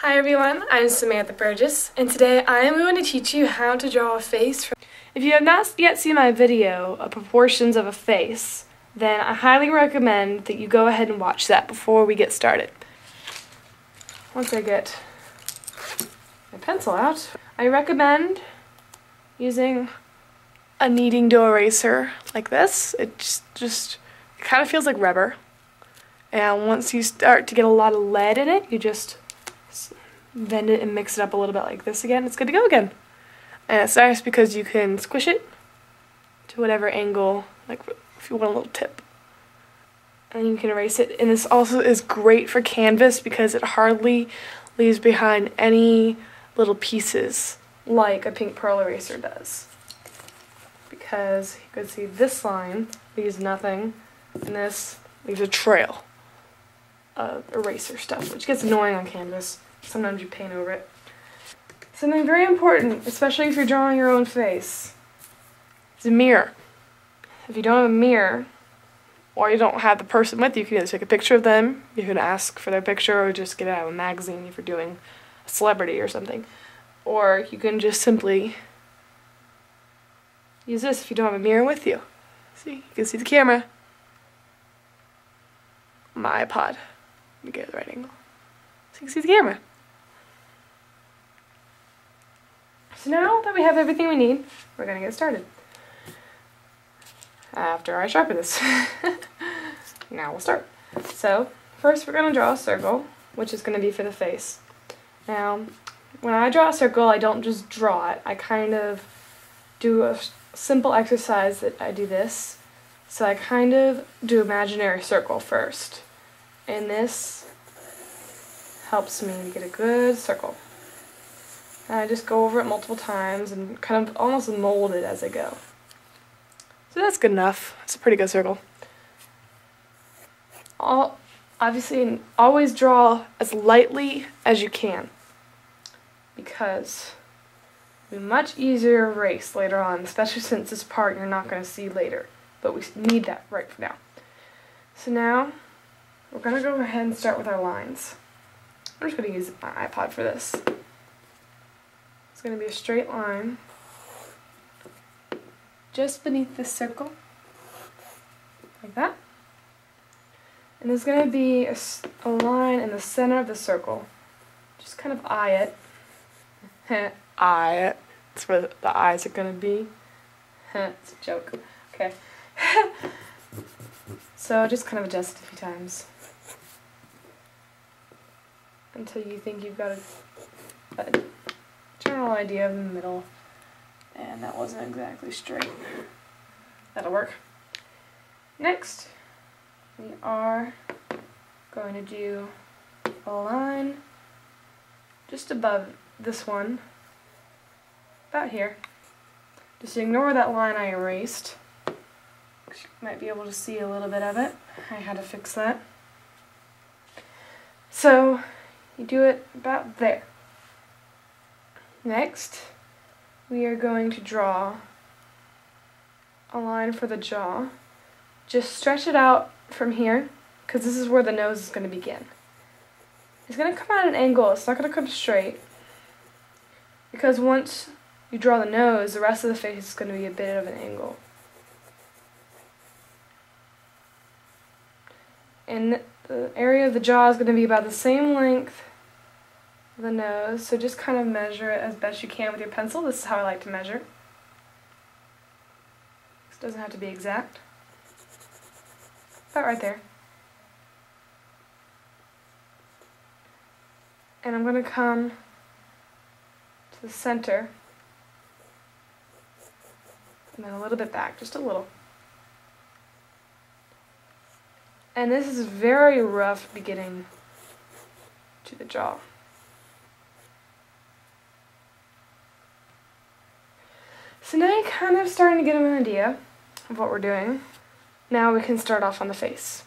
Hi everyone, I'm Samantha Burgess, and today I am going to teach you how to draw a face. If you have not yet seen my video of proportions of a face, then I highly recommend that you go ahead and watch that before we get started. Once I get my pencil out, I recommend using a kneading dough eraser like this. It just kind of feels like rubber. And once you start to get a lot of lead in it, you just bend it and mix it up a little bit like this again. It's good to go again. And it's nice because you can squish it to whatever angle, like if you want a little tip. And you can erase it. And this also is great for canvas because it hardly leaves behind any little pieces like a pink pearl eraser does. Because you can see this line leaves nothing, and this leaves a trail of eraser stuff, which gets annoying on canvas. Sometimes you paint over it. Something very important, especially if you're drawing your own face, is a mirror. If you don't have a mirror, or you don't have the person with you, you can either take a picture of them, you can ask for their picture, or just get it out of a magazine if you're doing a celebrity or something. Or you can just simply use this if you don't have a mirror with you. See, you can see the camera. My iPod. Let me get the right angle. So you can see the camera. So now that we have everything we need, we're going to get started. After I sharpen this. Now we'll start. So, first we're going to draw a circle, which is going to be for the face. Now, when I draw a circle, I don't just draw it. I kind of do a simple exercise that I do this. So I kind of do imaginary circle first. And this helps me to get a good circle. And I just go over it multiple times and kind of almost mold it as I go. So that's good enough. It's a pretty good circle. Obviously, always draw as lightly as you can, because it'll be much easier to erase later on, especially since this part you're not going to see later. But we need that right for now. So now, we're going to go ahead and start with our lines. I'm just going to use my iPod for this. It's going to be a straight line just beneath this circle, like that. And there's going to be a line in the center of the circle. Just kind of eye it. Eye it. That's where the eyes are going to be. It's a joke. Okay. So just kind of adjust it a few times until you think you've got a general idea of the middle. And that wasn't exactly straight. That'll work. Next, we are going to do a line just above this one, about here. Just ignore that line I erased. You might be able to see a little bit of it. I had to fix that. So, you do it about there. Next, we are going to draw a line for the jaw. Just stretch it out from here, because this is where the nose is going to begin. It's going to come at an angle. It's not going to come straight, because once you draw the nose, the rest of the face is going to be a bit of an angle. And the area of the jaw is going to be about the same length of the nose, so just kind of measure it as best you can with your pencil. This is how I like to measure. This doesn't have to be exact. About right there. And I'm going to come to the center, and then a little bit back, just a little. And this is a very rough beginning to the jaw. So now you're kind of starting to get an idea of what we're doing. Now we can start off on the face.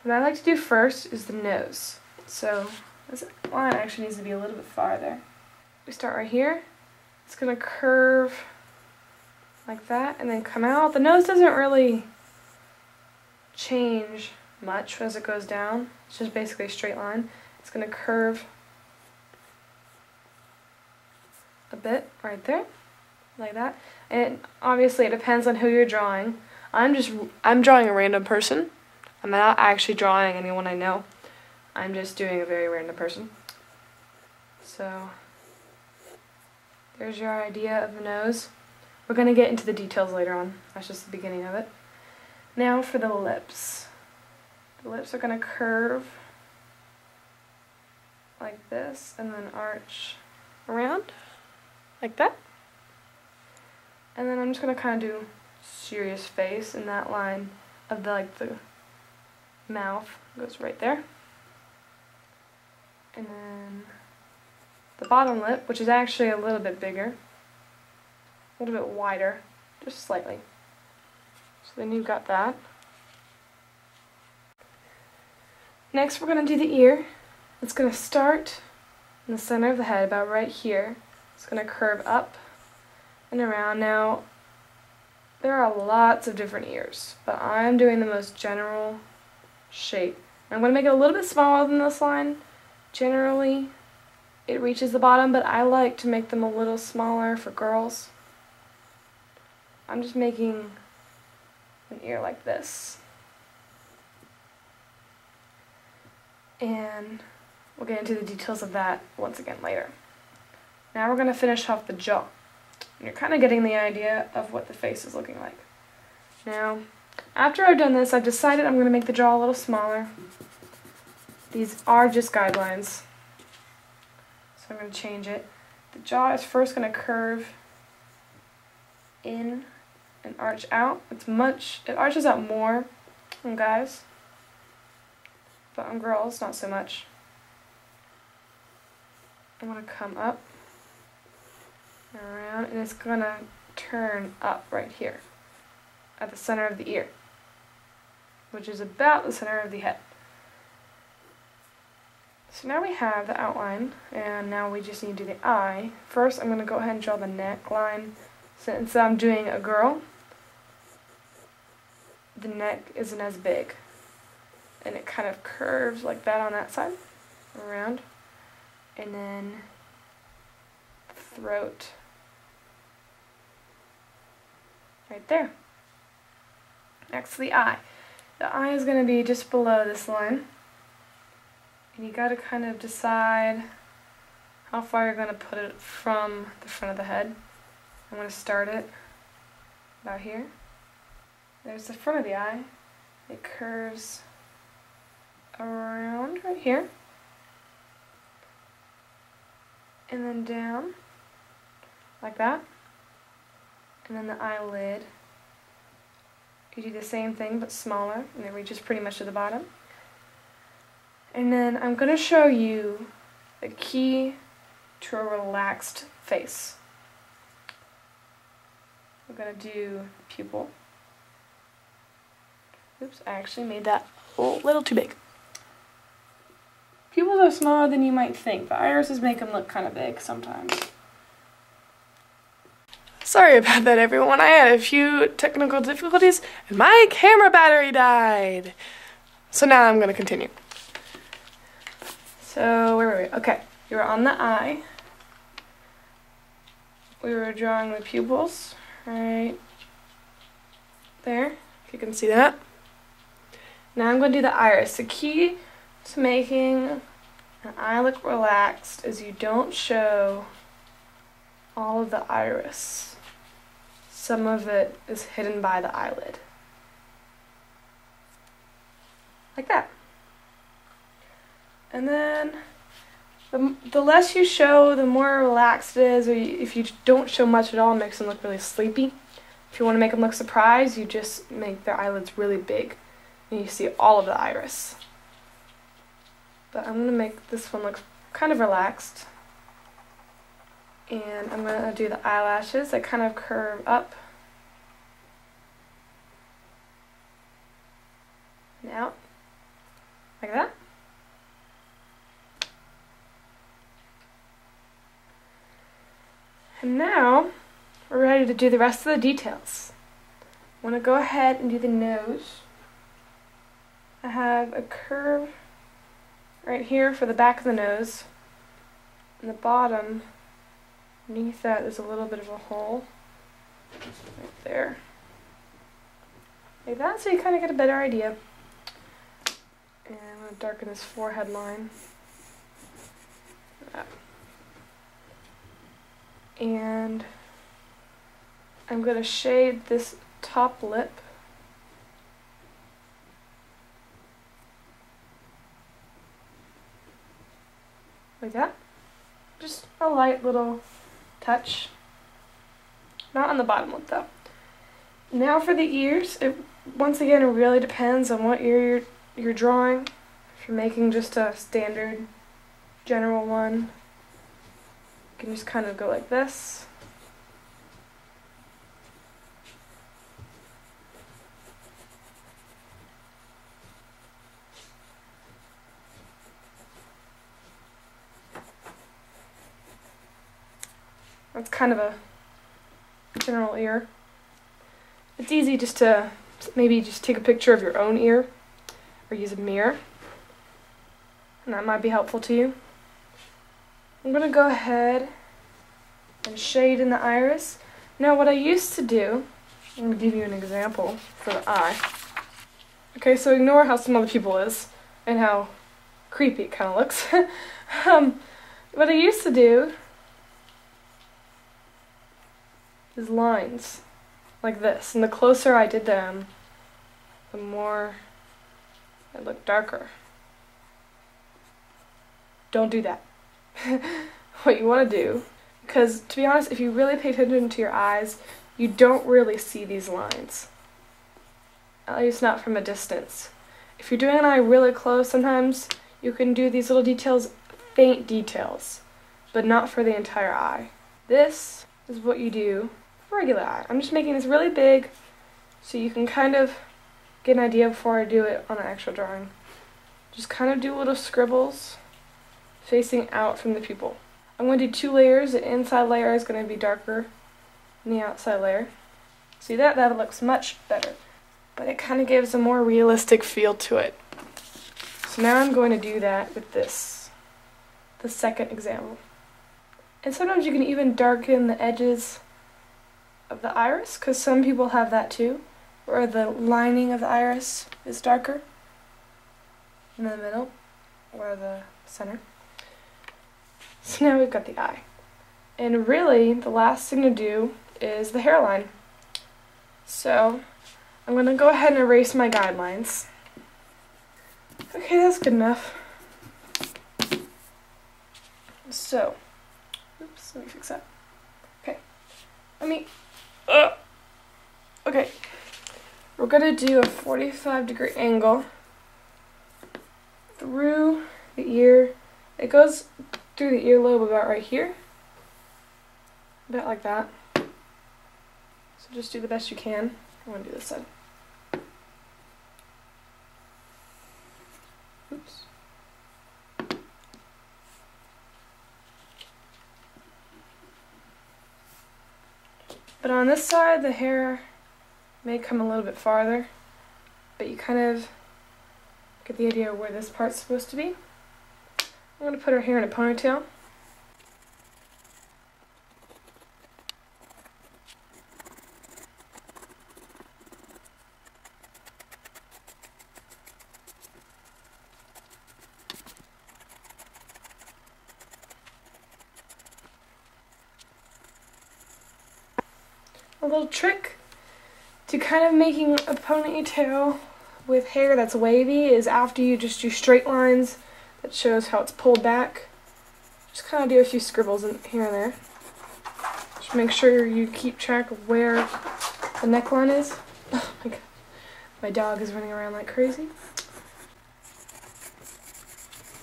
What I like to do first is the nose. So this line actually needs to be a little bit farther. We start right here. It's going to curve like that and then come out. The nose doesn't really change much as it goes down. It's just basically a straight line. It's going to curve a bit right there, like that. And obviously it depends on who you're drawing. I'm drawing a random person. I'm not actually drawing anyone I know. I'm just doing a very random person. So there's your idea of the nose. We're going to get into the details later on. That's just the beginning of it. Now for the lips. The lips are going to curve like this and then arch around like that. And then I'm just going to kind of do serious face, and that line of the mouth goes right there. And then the bottom lip, which is actually a little bit bigger, a little bit wider, just slightly. So then you've got that. Next we're going to do the ear. It's going to start in the center of the head, about right here. It's going to curve up and around. Now, there are lots of different ears, but I'm doing the most general shape. I'm going to make it a little bit smaller than this line. Generally, it reaches the bottom, but I like to make them a little smaller for girls. I'm just making an ear like this. And we'll get into the details of that once again later. Now we're going to finish off the jaw. And you're kind of getting the idea of what the face is looking like. Now, after I've done this, I've decided I'm going to make the jaw a little smaller. These are just guidelines, so I'm going to change it. The jaw is first going to curve in and arch out. It arches out more on guys, but on girls, not so much. I'm going to come up and around, and it's going to turn up right here at the center of the ear, which is about the center of the head. So now we have the outline, and now we just need to do the eye. First, I'm going to go ahead and draw the neckline. Since I'm doing a girl, the neck isn't as big, and it kind of curves like that on that side, around, and then throat right there. Next to the eye. The eye is going to be just below this line. And you got to kind of decide how far you're going to put it from the front of the head. I'm going to start it about here. There's the front of the eye. It curves around right here. And then down like that. And then the eyelid. You do the same thing but smaller, and it reaches pretty much to the bottom. And then I'm going to show you the key to a relaxed face. I'm going to do pupil. Oops, I actually made that a little too big. Pupils are smaller than you might think. The irises make them look kind of big sometimes. Sorry about that, everyone. I had a few technical difficulties and my camera battery died. So now I'm going to continue. So, where were we? Okay, you were on the eye. We were drawing the pupils right there, if you can see that. Now I'm going to do the iris. The key to making an eye look relaxed is you don't show all of the iris. Some of it is hidden by the eyelid. Like that. And then the less you show, the more relaxed it is. Or if you don't show much at all, it makes them look really sleepy. If you want to make them look surprised, you just make their eyelids really big. And you see all of the iris. But I'm going to make this one look kind of relaxed. And I'm going to do the eyelashes that kind of curve up and out, like that. And now, we're ready to do the rest of the details. I'm going to go ahead and do the nose. I have a curve right here for the back of the nose, and the bottom Underneath that, there's a little bit of a hole right there. Like that, so you kind of get a better idea. And I'm going to darken this forehead line. And I'm going to shade this top lip. Like that. Just a light little touch. Not on the bottom lip though. Now for the ears, once again it really depends on what ear you're drawing. If you're making just a standard general one, you can just kind of go like this. That's kind of a general ear. It's easy just to maybe just take a picture of your own ear or use a mirror, and that might be helpful to you. I'm going to go ahead and shade in the iris. Now what I used to do, I'm going to give you an example for the eye. Okay, so ignore how some other people is and how creepy it kind of looks. What I used to do is lines like this, and the closer I did them, the more it looked darker. Don't do that. What you want to do, because to be honest, if you really pay attention to your eyes, you don't really see these lines, at least not from a distance. If you're doing an eye really close, sometimes you can do these little details, faint details, but not for the entire eye. This is what you do for regular eye. I'm just making this really big so you can kind of get an idea before I do it on an actual drawing. Just kind of do little scribbles facing out from the pupil. I'm going to do 2 layers. The inside layer is going to be darker than the outside layer. See that? That looks much better. But it kind of gives a more realistic feel to it. So now I'm going to do that with this, the second example. And sometimes you can even darken the edges of the iris, because some people have that too, where the lining of the iris is darker in the middle or the center. So now we've got the eye. And really, the last thing to do is the hairline. So I'm going to go ahead and erase my guidelines. Okay, that's good enough. So, oops, let me fix that. Okay, okay, we're going to do a 45-degree angle through the ear. It goes through the earlobe about right here, about like that. So just do the best you can. I'm going to do this side. Oops. But on this side, the hair may come a little bit farther, but you kind of get the idea of where this part's supposed to be. I'm going to put her hair in a ponytail. A little trick to kind of making a ponytail with hair that's wavy is after you just do straight lines that shows how it's pulled back. Just kind of do a few scribbles in here and there. Just make sure you keep track of where the neckline is. Oh my god, my dog is running around like crazy.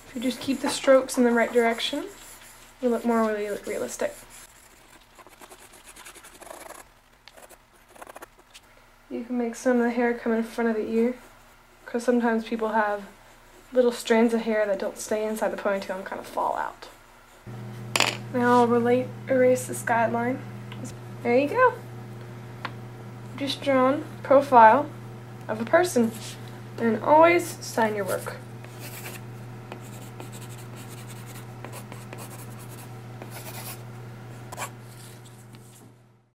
If you just keep the strokes in the right direction, you look more really realistic. You can make some of the hair come in front of the ear, because sometimes people have little strands of hair that don't stay inside the ponytail and kind of fall out. Now I'll erase this guideline. There you go. Just drawn profile of a person. And always sign your work.